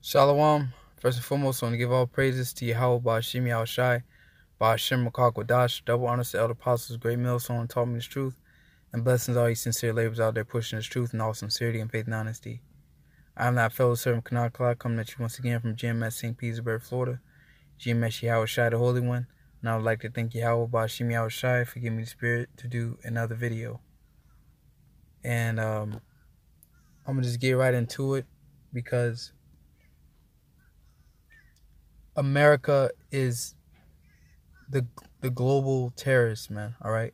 Shalom. First and foremost, I want to give all praises to Yahweh Ba'ashim Yahushai, Ba'ashim Makak Wadash, double honors to elder apostles, great millstone, taught me this truth, and blessings to all you sincere laborers out there pushing this truth in all sincerity and faith and honesty. I am that fellow servant Kanal Clark, coming at you once again from GMS St. Petersburg, Florida, GMS Yahushai, the Holy One, and I would like to thank Yahweh Ba'ashim Yahushai for giving me the spirit to do another video. And I'm going to just get right into it because America is the global terrorist, man. All right,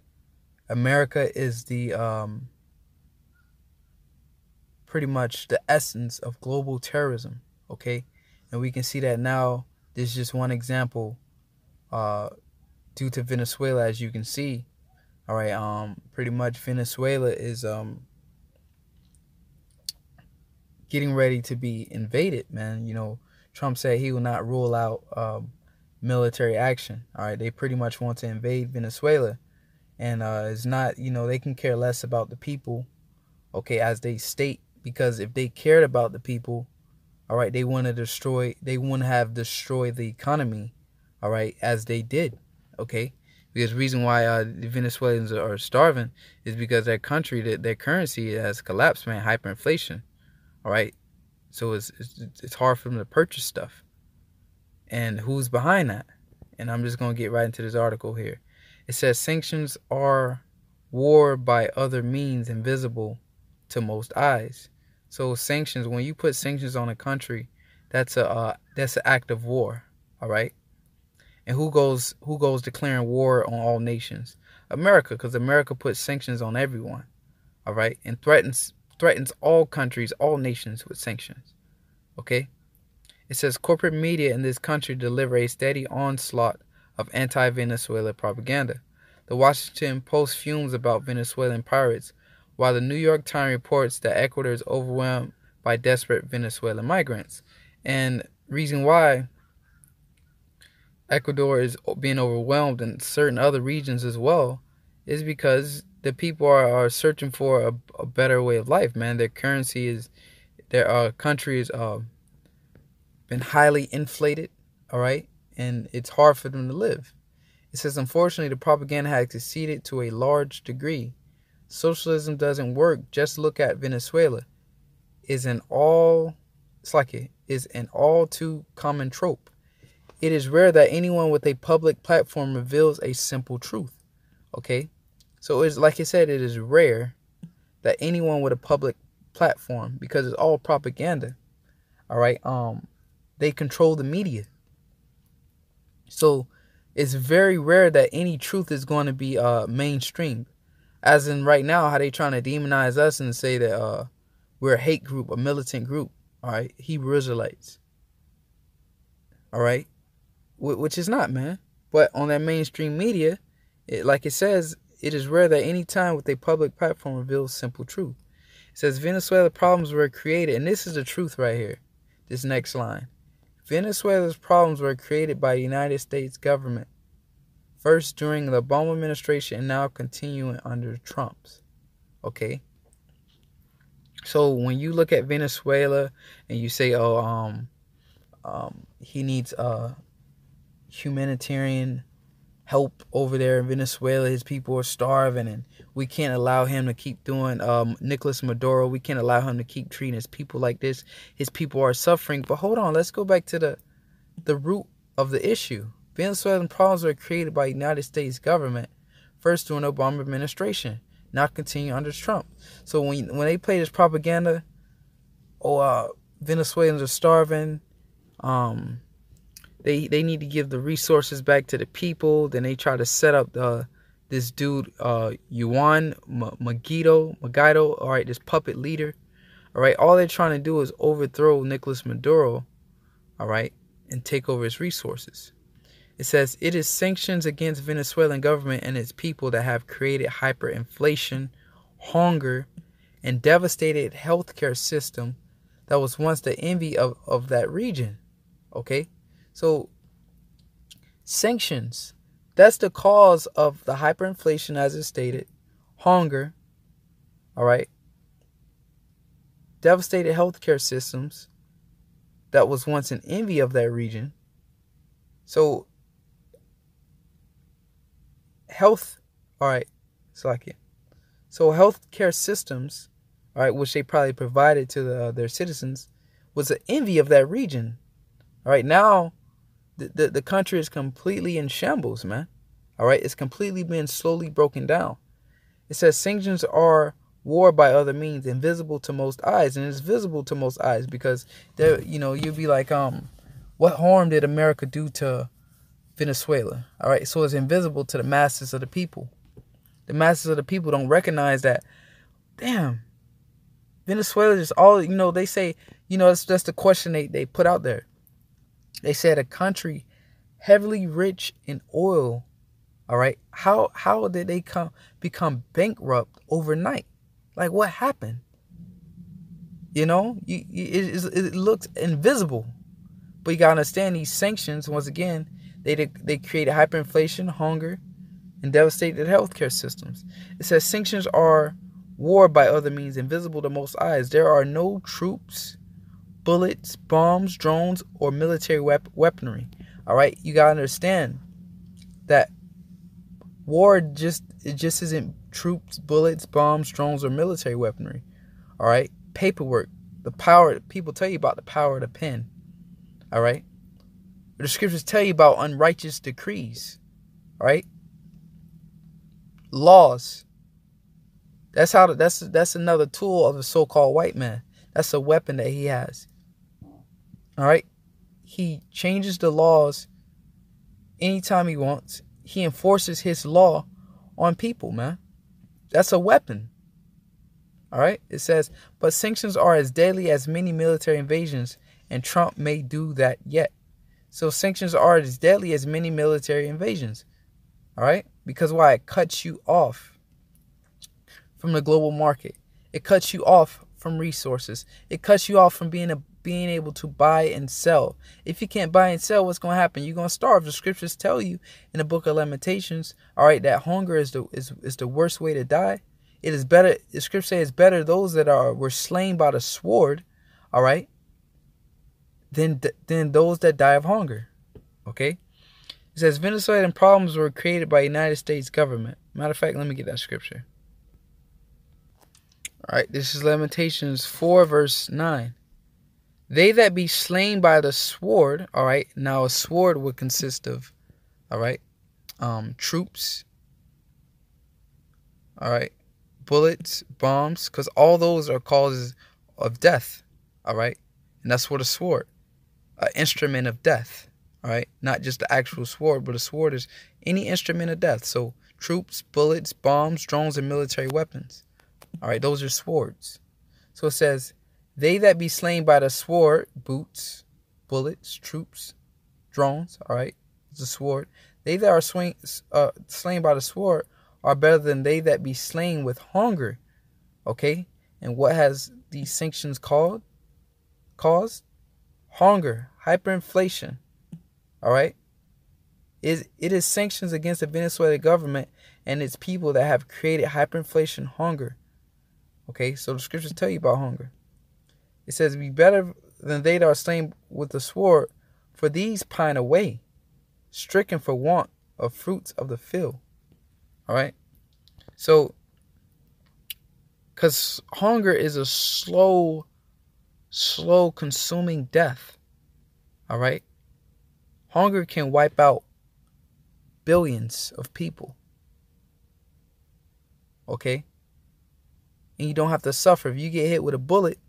America is the pretty much the essence of global terrorism. Okay, and we can see that now. This is just one example due to Venezuela, as you can see. All right, pretty much Venezuela is getting ready to be invaded, man. You know, Trump said he will not rule out military action. All right, they pretty much want to invade Venezuela, and it's not, you know, they can care less about the people, okay, as they state, because if they cared about the people, all right, they wouldn't have destroyed the economy, all right, as they did, okay, because the reason why the Venezuelans are starving is because their country, their currency has collapsed, man, hyperinflation, all right, so it's hard for them to purchase stuff. And who's behind that? And I'm just going to get right into this article here. It says sanctions are war by other means invisible to most eyes. So sanctions, when you put sanctions on a country, that's an act of war, all right? And who goes declaring war on all nations? America, because America puts sanctions on everyone, all right? And threatens all countries, all nations with sanctions, okay? It says corporate media in this country deliver a steady onslaught of anti-Venezuela propaganda. The Washington Post fumes about Venezuelan pirates, while the New York Times reports that Ecuador is overwhelmed by desperate Venezuelan migrants. And reason why Ecuador is being overwhelmed in certain other regions as well is because the people are searching for a better way of life, man. Their currency is, their country is been highly inflated, all right, and it's hard for them to live. It says, unfortunately, the propaganda has succeeded to a large degree. Socialism doesn't work. Just look at Venezuela. Is an all too common trope. It is rare that anyone with a public platform reveals a simple truth. Okay, so it's like I said, it is rare that anyone with a public platform, because it's all propaganda. All right, they control the media. So it's very rare that any truth is going to be mainstream. As in right now, how they trying to demonize us and say that we're a hate group, a militant group, all right, Hebrew Israelites, all right, which is not, man. But on that mainstream media, like it says, it is rare that any time with a public platform reveals simple truth. It says Venezuela problems were created, and this is the truth right here, this next line. Venezuela's problems were created by the United States government, first during the Obama administration and now continuing under Trump's. Okay? So when you look at Venezuela and you say, oh, he needs humanitarian help over there in Venezuela, his people are starving, and we can't allow him to keep doing Nicolas Maduro, we can't allow him to keep treating his people like this, his people are suffering. But hold on, let's go back to the root of the issue. Venezuelan problems were created by the United States government, first during the Obama administration, now continue under Trump. So when they play this propaganda, Venezuelans are starving, they need to give the resources back to the people. Then they try to set up this dude, Juan Guaido, all right, this puppet leader, all right. All they're trying to do is overthrow Nicolas Maduro, all right, and take over his resources. It says it is sanctions against Venezuelan government and its people that have created hyperinflation, hunger, and devastated healthcare system that was once the envy of that region. Okay? So sanctions, that's the cause of the hyperinflation, as it stated, hunger, all right, devastated healthcare systems, that was once an envy of that region. So health, all right, so healthcare systems, all right, which they probably provided to their citizens, was an envy of that region. All right, now the country is completely in shambles, man. All right, it's completely been slowly broken down. It says sanctions are war by other means, invisible to most eyes, and it's visible to most eyes because there, you'd be like, what harm did America do to Venezuela? All right, so it's invisible to the masses of the people. The masses of the people don't recognize that. Damn, Venezuela is all, they say, that's the question they put out there. They said a country heavily rich in oil, all right, how did they become bankrupt overnight? Like, what happened? It looks invisible. But you got to understand these sanctions, once again, they created hyperinflation, hunger, and devastated healthcare systems. It says sanctions are war by other means, invisible to most eyes. There are no troops, bullets, bombs, drones, or military weaponry. All right, you got to understand that war just isn't troops, bullets, bombs, drones, or military weaponry. All right, paperwork, the power. People tell you about the power of the pen. All right, the scriptures tell you about unrighteous decrees. All right, laws. That's another tool of the so-called white man. That's a weapon that he has. All right, he changes the laws anytime he wants. He enforces his law on people, man. That's a weapon. All right, it says, but sanctions are as deadly as many military invasions, and Trump may do that yet. So sanctions are as deadly as many military invasions. All right, because why? It cuts you off from the global market. It cuts you off from resources. It cuts you off from being able to buy and sell. If you can't buy and sell, what's going to happen? You're going to starve. The scriptures tell you in the book of Lamentations, all right, that hunger is the worst way to die. It is better. The scripture says it's better those that were slain by the sword, all right, than those that die of hunger. Okay. It says Venezuelan problems were created by the United States government. Matter of fact, let me get that scripture. All right, this is Lamentations 4 verse 9. They that be slain by the sword, all right, now a sword would consist of, all right, troops, all right, bullets, bombs, because all those are causes of death, all right, and that's what a sword, an instrument of death, all right, not just the actual sword, but a sword is any instrument of death. So troops, bullets, bombs, drones, and military weapons, all right, those are swords. So it says, they that be slain by the sword, boots, bullets, troops, drones, all right, it's a sword. They that are slain by the sword are better than they that be slain with hunger, okay? And what has these sanctions caused? Hunger, hyperinflation, all right? It is sanctions against the Venezuelan government and its people that have created hyperinflation, hunger, okay? So the scriptures tell you about hunger. It says, be better than they that are slain with the sword, for these pine away, stricken for want of fruits of the field. All right? So, because hunger is a slow consuming death. All right? Hunger can wipe out billions of people. Okay? And you don't have to suffer. If you get hit with a bullet,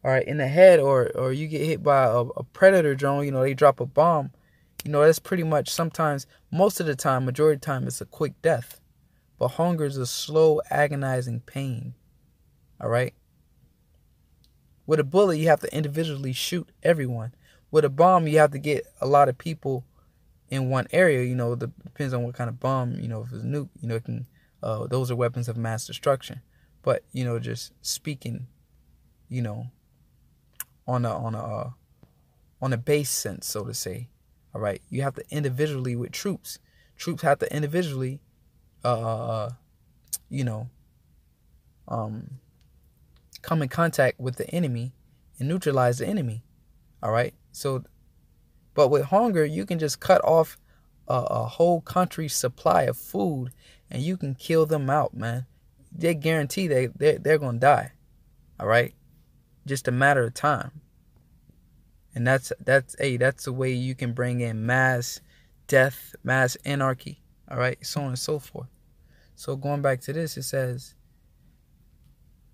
all right, in the head, or you get hit by a predator drone, they drop a bomb, that's pretty much sometimes, most of the time, majority of the time, it's a quick death. But hunger is a slow, agonizing pain, all right? With a bullet, you have to individually shoot everyone. With a bomb, you have to get a lot of people in one area, depends on what kind of bomb, if it's a nuke, it can, those are weapons of mass destruction. But, just speaking, on a base sense, so to say, all right, you have to individually with troops have to individually come in contact with the enemy and neutralize the enemy, All right. So, but with hunger, you can just cut off a whole country's supply of food, and you can kill them out, man. They guarantee they're gonna die. All right, just a matter of time. And that's the way you can bring in mass death, mass anarchy. All right, so on and so forth. So going back to this, it says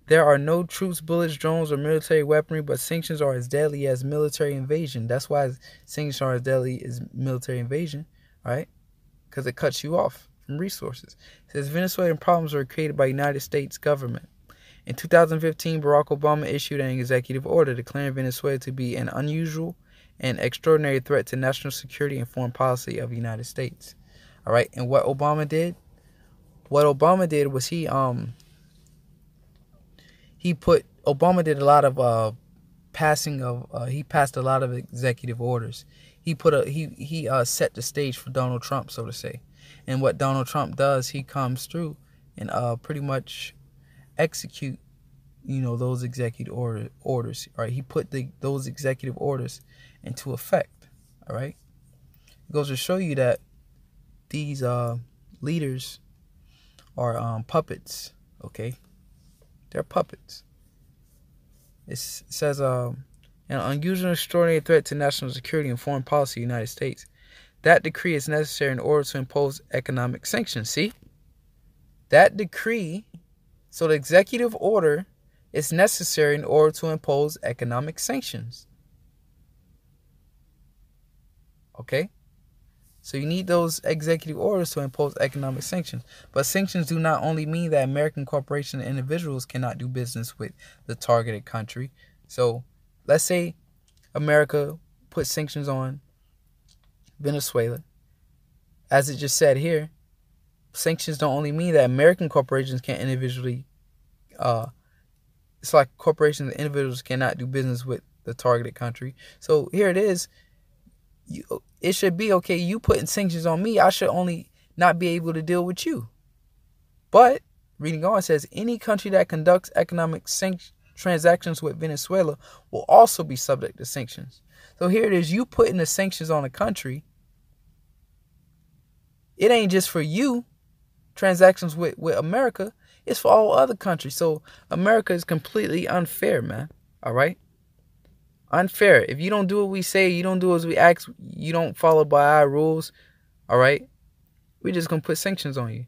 there are no troops, bullets, drones, or military weaponry, but sanctions are as deadly as military invasion. That's why sanctions are as deadly as military invasion, right? Because it cuts you off from resources. It says Venezuelan problems were created by the United States government. In 2015, Barack Obama issued an executive order declaring Venezuela to be an unusual and extraordinary threat to national security and foreign policy of the United States. All right, and what Obama did? What Obama did was Obama did a lot of he passed a lot of executive orders. He set the stage for Donald Trump, so to say. And what Donald Trump does, he comes through and pretty much execute, those executive orders. All right, he put those executive orders into effect. All right, it goes to show you that these leaders are puppets. Okay, they're puppets. It says an unusual and extraordinary threat to national security and foreign policy of the United States. That decree is necessary in order to impose economic sanctions. See? That decree, so the executive order is necessary in order to impose economic sanctions. Okay? So you need those executive orders to impose economic sanctions. But sanctions do not only mean that American corporations and individuals cannot do business with the targeted country. So let's say America puts sanctions on Venezuela. As it just said here, sanctions don't only mean that American corporations can't individually, it's like corporations and individuals cannot do business with the targeted country. So here it is. It should be, okay, you putting sanctions on me, I should only not be able to deal with you. But, reading on, it says, any country that conducts economic transactions with Venezuela will also be subject to sanctions. So here it is, you putting the sanctions on a country. It ain't just for you, transactions with America, it's for all other countries. So America is completely unfair, man. All right? Unfair. If you don't do what we say, you don't do as we ask, you don't follow by our rules, all right, we're just gonna put sanctions on you.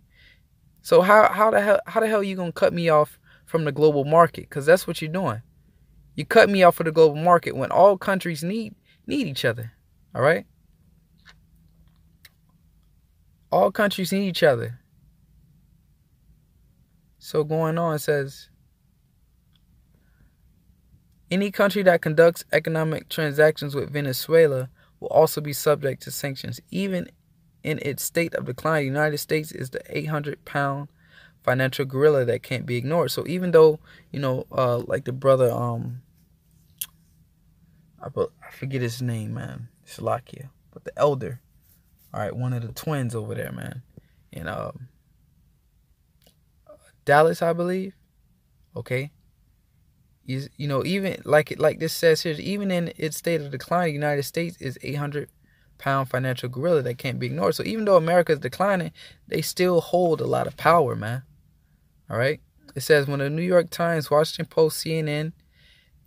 So how the hell you gonna cut me off from the global market? Because that's what you're doing. You cut me off of the global market when all countries need each other. All right, all countries need each other. So going on, it says, any country that conducts economic transactions with Venezuela will also be subject to sanctions. Even in its state of decline, the United States is the 800-pound financial gorilla that can't be ignored. So even though, like the brother, I forget his name, man, Slovakia, but the elder, all right, one of the twins over there, man, in Dallas, I believe, okay? Even like this says here, even in its state of decline, the United States is 800-pound financial gorilla that can't be ignored. So even though America is declining, they still hold a lot of power, man. All right. It says when the New York Times, Washington Post, CNN,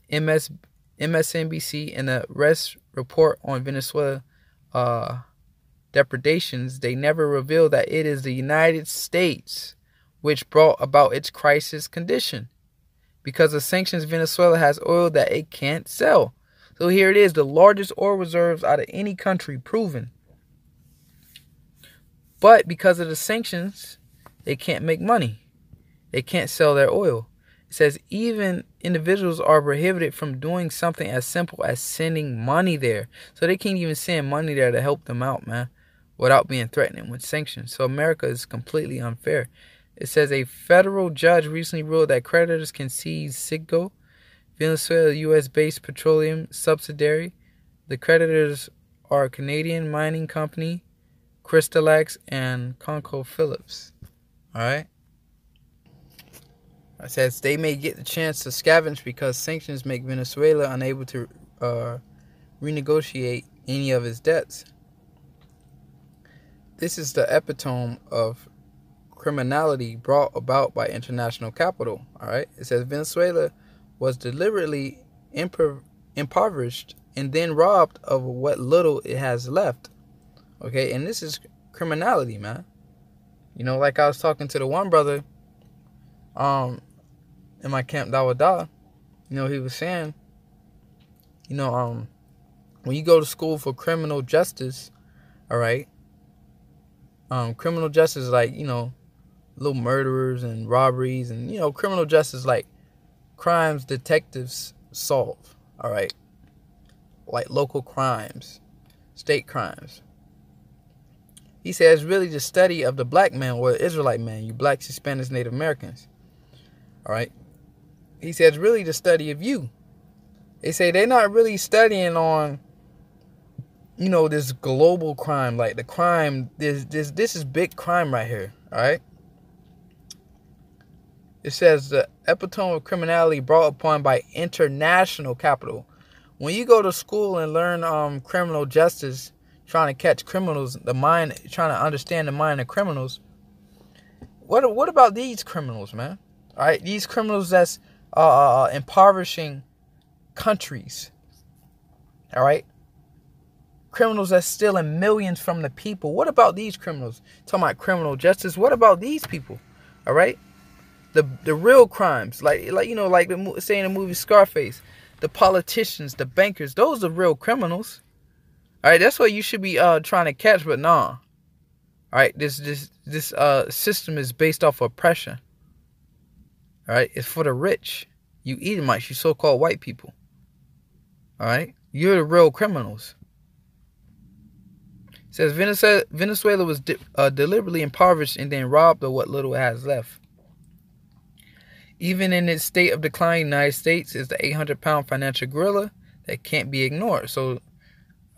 MSNBC, and the rest report on Venezuela depredations, they never reveal that it is the United States which brought about its crisis condition. Because of sanctions, Venezuela has oil that it can't sell. So here it is, the largest oil reserves out of any country proven. But because of the sanctions, they can't make money. They can't sell their oil. It says even individuals are prohibited from doing something as simple as sending money there. So they can't even send money there to help them out, man, without being threatened with sanctions. So America is completely unfair. It says a federal judge recently ruled that creditors can seize Citgo, Venezuela U.S.-based petroleum subsidiary. The creditors are Canadian mining company, Crystalax, and ConocoPhillips. All right. It says they may get the chance to scavenge because sanctions make Venezuela unable to renegotiate any of its debts. This is the epitome of criminality brought about by international capital. All right. It says Venezuela was deliberately impoverished and then robbed of what little it has left. Okay. And this is criminality, man. You know, like I was talking to the one brother in my camp Dawada, you know, he was saying, you know, when you go to school for criminal justice, all right, criminal justice is like, you know, little murderers and robberies, and, you know, criminal justice like crimes detectives solve, all right, like local crimes, state crimes. He says really the study of the black man or the Israelite man, you blacks, Hispanics, Native Americans, all right. He says really the study of you. They say they're not really studying on, you know, this global crime, like the crime, this is big crime right here, all right. It says the epitome of criminality brought upon by international capital. When you go to school and learn criminal justice, trying to catch criminals, trying to understand the mind of criminals, what about these criminals, man? All right, these criminals that's impoverishing countries. All right, criminals that's stealing millions from the people. What about these criminals? Talking about criminal justice. What about these people? All right. The real crimes, like you know, like say in the movie Scarface, the politicians, the bankers, those are real criminals. All right, that's what you should be trying to catch, but nah. All right, this system is based off oppression. All right, it's for the rich. You Edomites, you so-called white people. All right, you're the real criminals. It says Venezuela was deliberately impoverished and then robbed of what little it has left. Even in its state of decline, the United States is the 800-pound financial gorilla that can't be ignored. So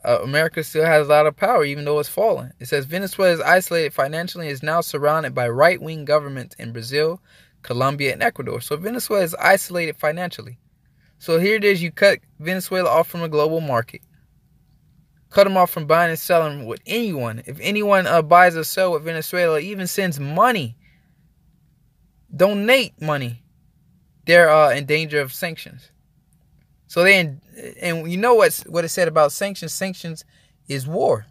America still has a lot of power, even though it's fallen. It says Venezuela is isolated financially and is now surrounded by right-wing governments in Brazil, Colombia, and Ecuador. So Venezuela is isolated financially. So here it is, you cut Venezuela off from the global market. Cut them off from buying and selling with anyone. If anyone buys or sells with Venezuela, even sends money, donate money, they're in danger of sanctions. So and you know what it said about sanctions? Sanctions is war.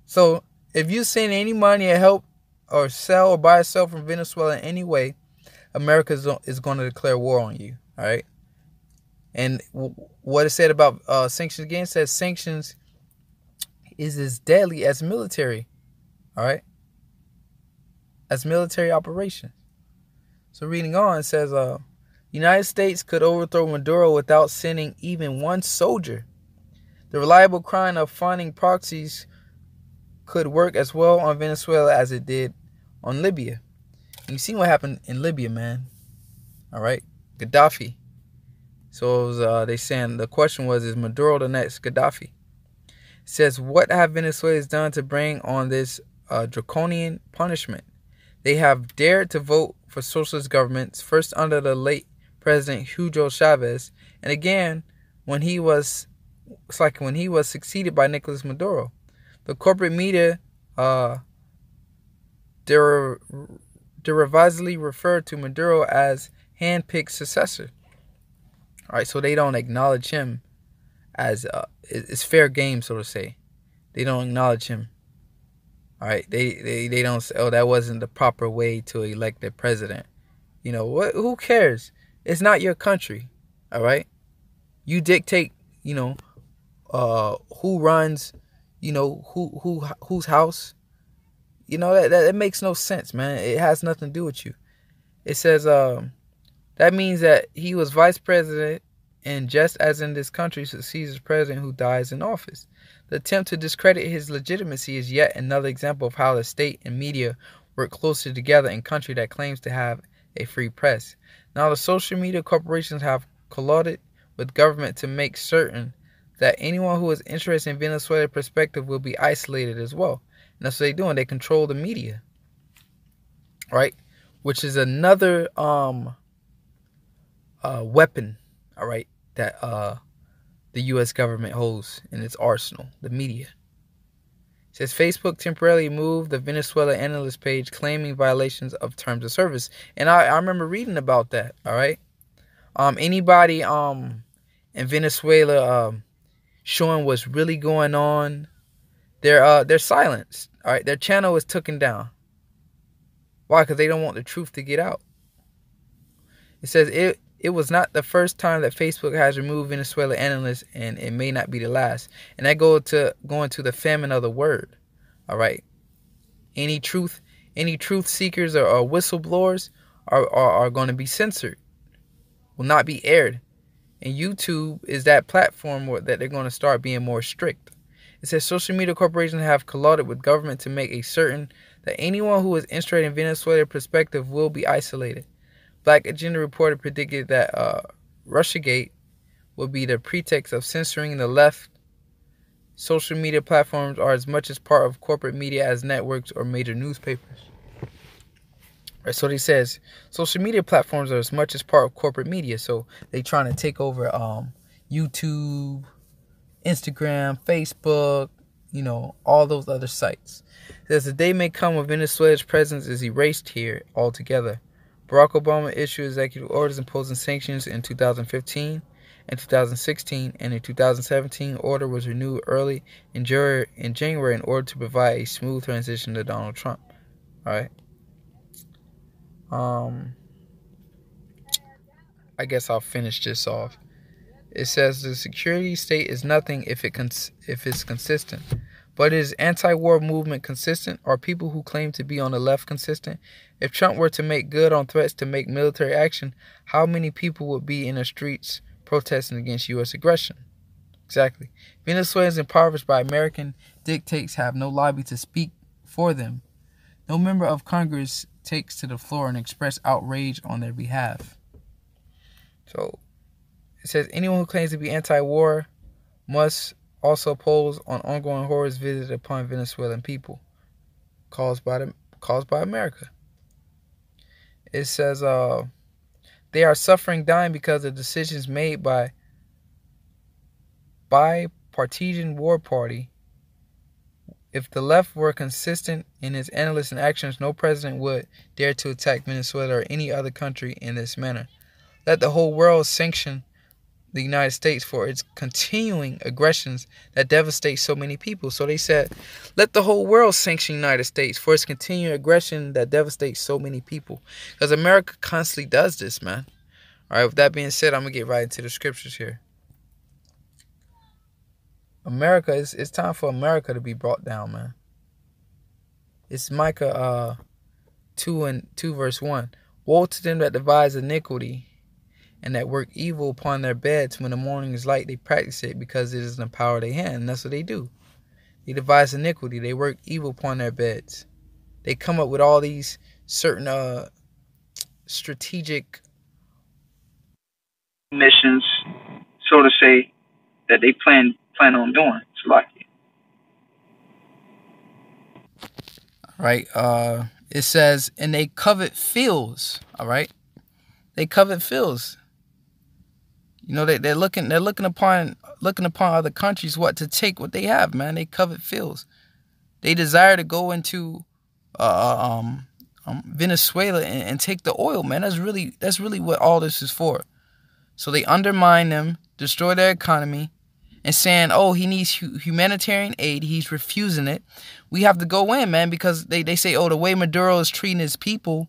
So if you send any money or help or sell or buy or sell from Venezuela in any way, America is going to declare war on you. All right. And what it said about sanctions again, says sanctions is as deadly as military. All right. As military operations. So reading on, it says, United States could overthrow Maduro without sending even one soldier. The reliable crime of funding proxies could work as well on Venezuela as it did on Libya. And you see what happened in Libya, man. All right. Gaddafi. So it was, they saying the question was, is Maduro the next Gaddafi? It says, what have Venezuelans done to bring on this draconian punishment? They have dared to vote for socialist governments, first under the late President Hugo Chavez, and again when he was succeeded by Nicolas Maduro. The corporate media derisively referred to Maduro as hand-picked successor. All right, so they don't acknowledge him as it's fair game, so to say. They don't acknowledge him. All right, they don't say, oh, that wasn't the proper way to elect a president. You know what? Who cares? It's not your country. All right, you dictate. You know, who runs. You know whose house. You know that makes no sense, man. It has nothing to do with you. It says that means that he was vice president, and just as in this country succeeds a president who dies in office. The attempt to discredit his legitimacy is yet another example of how the state and media work closely together in a country that claims to have a free press. Now the social media corporations have colluded with government to make certain that anyone who is interested in Venezuela's perspective will be isolated as well. And that's what they're doing. They control the media. Right? Which is another weapon, all right, that the U.S. government holds in its arsenal, the media. It says Facebook temporarily moved the Venezuela analyst page claiming violations of terms of service. And I remember reading about that, all right? Anybody in Venezuela showing what's really going on, they're silenced, all right? Their channel is taken down. Why? Because they don't want the truth to get out. It says it was not the first time that Facebook has removed Venezuela analysts, and it may not be the last. And that going to the famine of the word. All right. Any truth seekers or whistleblowers are going to be censored, will not be aired. And YouTube is that platform that they're going to start being more strict. It says social media corporations have colluded with government to make it certain that anyone who is interested in Venezuela's perspective will be isolated. Black Agenda Reporter predicted that Russiagate will be the pretext of censoring the left. Social media platforms are as much as part of corporate media as networks or major newspapers. Right, so he says social media platforms are as much as part of corporate media. So they trying to take over YouTube, Instagram, Facebook, all those other sites. It says the day may come when Venezuela's presence is erased here altogether. Barack Obama issued executive orders imposing sanctions in 2015 and 2016, and in 2017, order was renewed early in January in order to provide a smooth transition to Donald Trump. All right. I guess I'll finish this off. It says the security state is nothing if it's consistent. But is anti-war movement consistent? Are people who claim to be on the left consistent? If Trump were to make good on threats to make military action, how many people would be in the streets protesting against U.S. aggression? Exactly. Venezuelans impoverished by American dictates have no lobby to speak for them. No member of Congress takes to the floor and express outrage on their behalf. So it says anyone who claims to be anti-war must also oppose on ongoing horrors visited upon Venezuelan people caused by America. It says they are suffering, dying because of decisions made by bipartisan war party. If the left were consistent in its analysis and actions, no president would dare to attack Venezuela or any other country in this manner. Let the whole world sanction the United States for its continuing aggressions that devastate so many people. So they said, let the whole world sanction the United States for its continuing aggression that devastates so many people. Because America constantly does this, man. All right, with that being said, I'm going to get right into the scriptures here. America, it's time for America to be brought down, man. It's Micah 2 verse 1. Woe to them that devise iniquity and that work evil upon their beds. When the morning is light, they practice it because it is in the power of their hand. And that's what they do. They devise iniquity. They work evil upon their beds. They come up with all these certain strategic missions, so to say, that they plan on doing. It's like right. It says, and they covet fields. All right, they covet fields. They're looking upon other countries to take what they have, man. They covet fields. They desire to go into Venezuela and take the oil, man. That's really what all this is for. So they undermine them, destroy their economy, and saying, oh, he needs humanitarian aid. He's refusing it. We have to go in, man, because they say, oh, the way Maduro is treating his people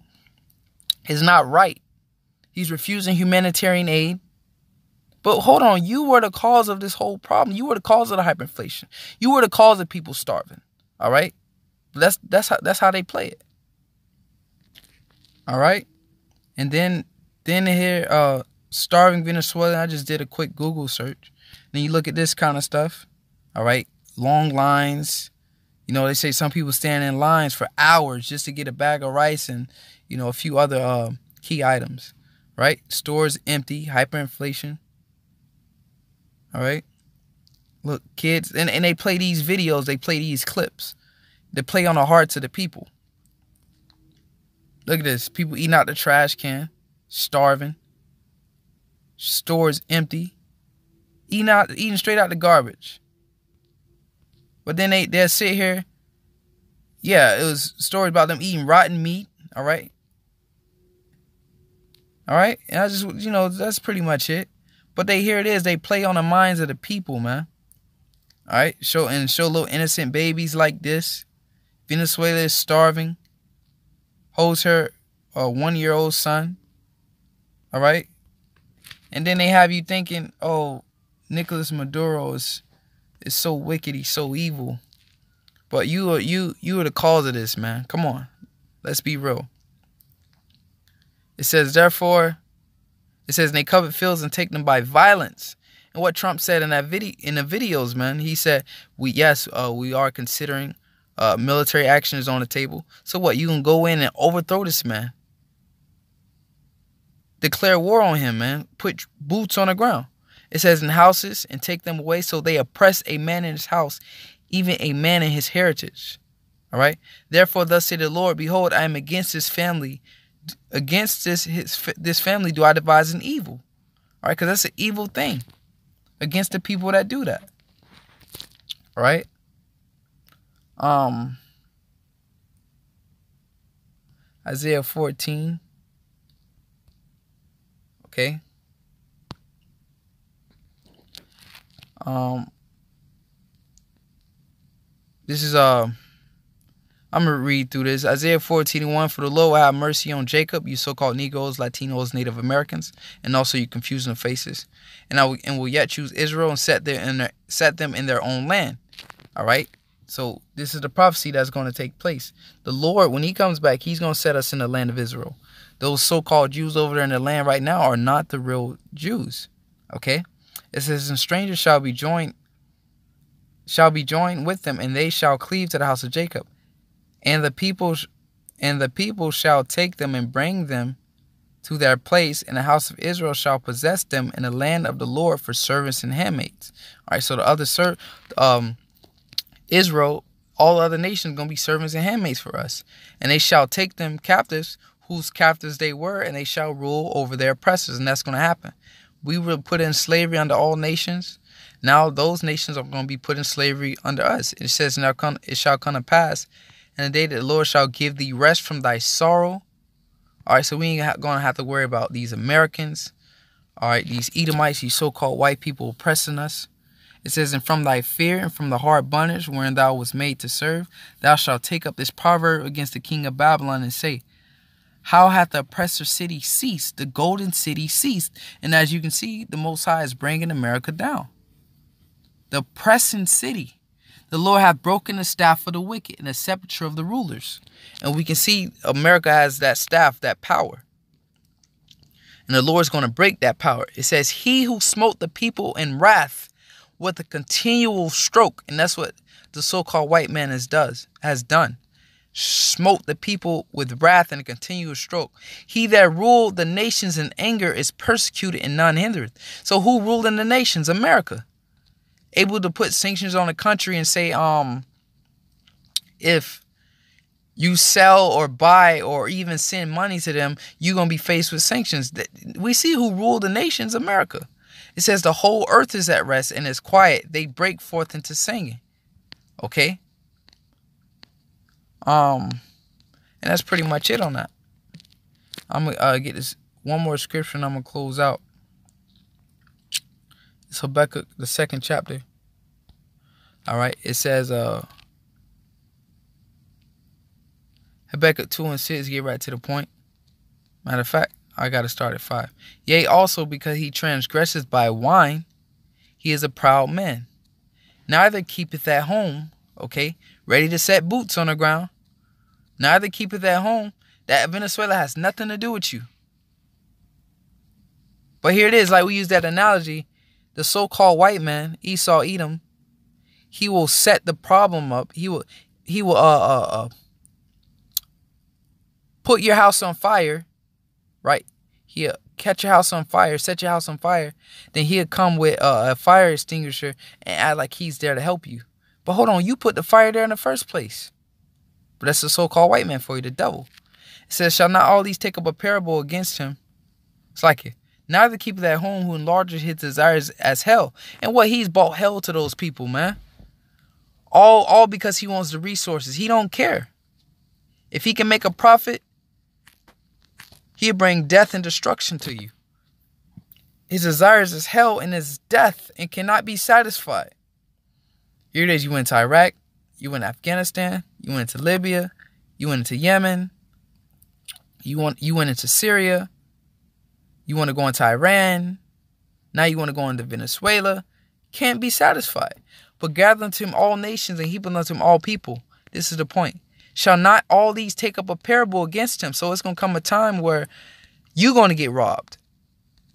is not right. He's refusing humanitarian aid. But hold on, you were the cause of this whole problem. You were the cause of the hyperinflation. You were the cause of people starving. All right? That's how they play it. All right? And then here, starving Venezuela, I just did a quick Google search. Then you look at this kind of stuff. All right? Long lines. They say some people stand in lines for hours just to get a bag of rice and, a few other key items. Right? Stores empty, hyperinflation. All right. Look, kids, and they play these videos, they play these clips. They play on the hearts of the people. Look at this. People eating out the trash can, starving. Stores empty. eating straight out the garbage. But then they'll sit here. Yeah, it was stories about them eating rotten meat. All right. And I just, that's pretty much it. But here it is. They play on the minds of the people, man. All right. Show little innocent babies like this. Venezuela is starving. Holds her 1-year-old son. All right. And then they have you thinking, oh, Nicolas Maduro is so wicked. He's so evil. But you are the cause of this, man. Come on. Let's be real. It says, therefore, and they covet fields and take them by violence. And what Trump said in the videos, man, he said, we are considering military action is on the table. So what? You can go in and overthrow this man. Declare war on him, man. Put boots on the ground. It says in houses and take them away. So they oppress a man in his house, even a man in his heritage. All right. Therefore, thus say the Lord, behold, I am against this family. Against this family do I devise an evil. All right. Because that's an evil thing against the people that do that. All right. Isaiah 14. Okay. This is I'm gonna read through this. Isaiah 14:1. For the Lord will have mercy on Jacob, you so-called Negroes, Latinos, Native Americans, and also you confusing faces. And will yet choose Israel and set them in their own land. All right. So this is the prophecy that's going to take place. The Lord, when he comes back, he's going to set us in the land of Israel. Those so-called Jews over there in the land right now are not the real Jews. Okay. It says, and strangers shall be joined with them, and they shall cleave to the house of Jacob. And the people shall take them and bring them to their place, and the house of Israel shall possess them in the land of the Lord for servants and handmaids. All right, so the other Israel, all other nations going to be servants and handmaids for us. And they shall take them captives, whose captives they were, and they shall rule over their oppressors. And that's going to happen. We were put in slavery under all nations. Now those nations are going to be put in slavery under us. It says, now it shall come to pass, in the day that the Lord shall give thee rest from thy sorrow. All right, so we ain't going to have to worry about these Americans. All right, these Edomites, these so-called white people oppressing us. It says, and from thy fear and from the hard bondage wherein thou was made to serve, thou shalt take up this proverb against the king of Babylon and say, how hath the oppressor city ceased? The golden city ceased. And as you can see, the Most High is bringing America down. The oppressing city. The Lord hath broken the staff of the wicked and the scepter of the rulers. And we can see America has that staff, that power. And the Lord's going to break that power. It says, he who smote the people in wrath with a continual stroke. And that's what the so-called white man has done. Smote the people with wrath and a continuous stroke. He that ruled the nations in anger is persecuted and none hindereth. So who ruled in the nations? America. Able to put sanctions on the country and say, if you sell or buy or even send money to them, you're going to be faced with sanctions. We see who ruled the nations, America. It says the whole earth is at rest and is quiet. They break forth into singing. Okay. And that's pretty much it on that. I'm going to get this one more scripture and I'm going to close out. It's Habakkuk, the 2nd chapter. All right. It says, Habakkuk 2:6, get right to the point. Matter of fact, I got to start at 5. Yea, also because he transgresseth by wine, he is a proud man. Neither keepeth at home, okay, ready to set boots on the ground. Neither keepeth at home. That Venezuela has nothing to do with you. But here it is, like we use that analogy. The so-called white man, Esau, Edom, he will set the problem up. He will put your house on fire, right? He'll catch your house on fire, set your house on fire. Then he'll come with a fire extinguisher and act like he's there to help you. But hold on, you put the fire there in the first place. But that's the so-called white man for you, the devil. It says, shall not all these take up a parable against him? It's like it. Now the keep at home who enlarges his desires as hell. And what, he's brought hell to those people, man. All because he wants the resources. He don't care. If he can make a profit, he'll bring death and destruction to you. His desires is hell and is death and cannot be satisfied. Here it is. You went to Iraq. You went to Afghanistan. You went to Libya. You went into Yemen. You went into Syria. You want to go into Iran. Now you want to go into Venezuela. Can't be satisfied. But gather unto him all nations and heap unto him all people. This is the point. Shall not all these take up a parable against him? So it's going to come a time where you're going to get robbed.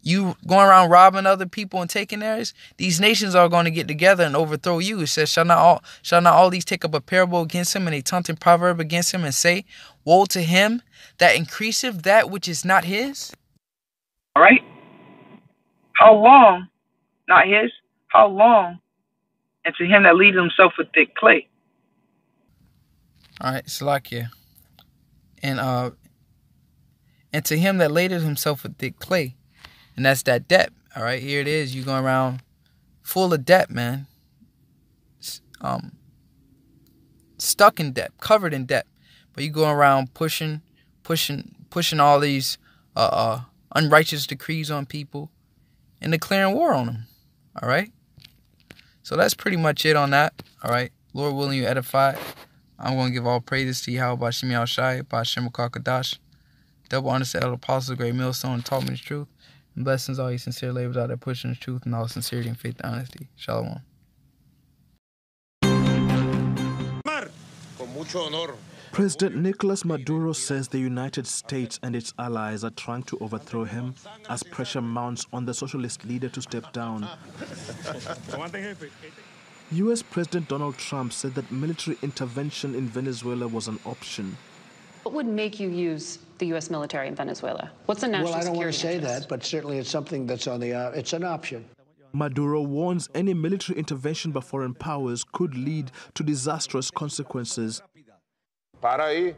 You going around robbing other people and taking theirs. These nations are going to get together and overthrow you. It says, shall not all these take up a parable against him and a taunting proverb against him and say, woe to him that increaseth that which is not his? All right. How long, not his, how long, and to him that leadeth himself with thick clay. All right, Salakia. And to him that ladeth himself with thick clay. And that's that debt. All right, here it is. You going around full of debt, man. Stuck in debt, covered in debt. But you going around pushing all these unrighteous decrees on people and declaring war on them. All right. So that's pretty much it on that. All right. Lord willing, you edified. I'm going to give all praises to Yahweh Bashim Al-Shai, Bashem Kadash. Double honor to El Apostle, great millstone, taught me the truth. And blessings all you sincere labors out there pushing the truth and all sincerity and faith and honesty. Shalom. President Nicolas Maduro says the United States and its allies are trying to overthrow him as pressure mounts on the socialist leader to step down. U.S. President Donald Trump said that military intervention in Venezuela was an option. What would make you use the U.S. military in Venezuela? What's the national security Well, I don't want to say interest? that, but certainly it's something that's on the it's an option. Maduro warns any military intervention by foreign powers could lead to disastrous consequences.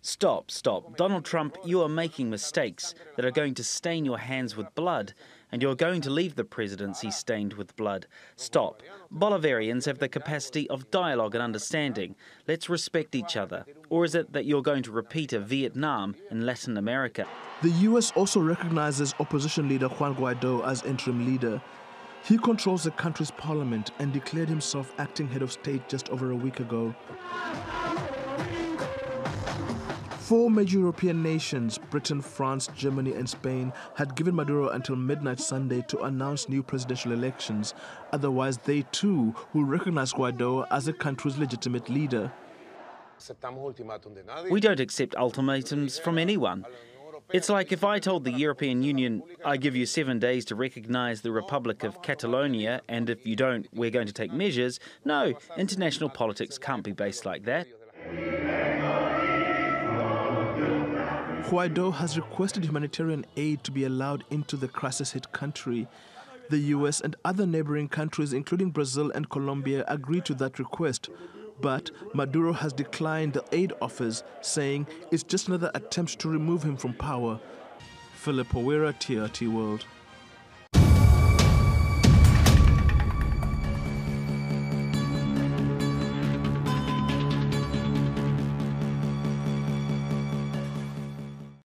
Stop. Donald Trump, you are making mistakes that are going to stain your hands with blood, and you're going to leave the presidency stained with blood. Stop. Bolivarians have the capacity of dialogue and understanding. Let's respect each other. Or is it that you're going to repeat a Vietnam in Latin America? The U.S. also recognizes opposition leader Juan Guaido as interim leader. He controls the country's parliament and declared himself acting head of state just over a week ago. 4 major European nations, Britain, France, Germany and Spain, had given Maduro until midnight Sunday to announce new presidential elections. Otherwise, they too will recognize Guaido as the country's legitimate leader. We don't accept ultimatums from anyone. It's like if I told the European Union, I give you 7 days to recognize the Republic of Catalonia, and if you don't, we're going to take measures. No, international politics can't be based like that. Guaido has requested humanitarian aid to be allowed into the crisis-hit country. The U.S. and other neighboring countries, including Brazil and Colombia, agreed to that request. But Maduro has declined the aid offers, saying it's just another attempt to remove him from power. Philip Owera, TRT World.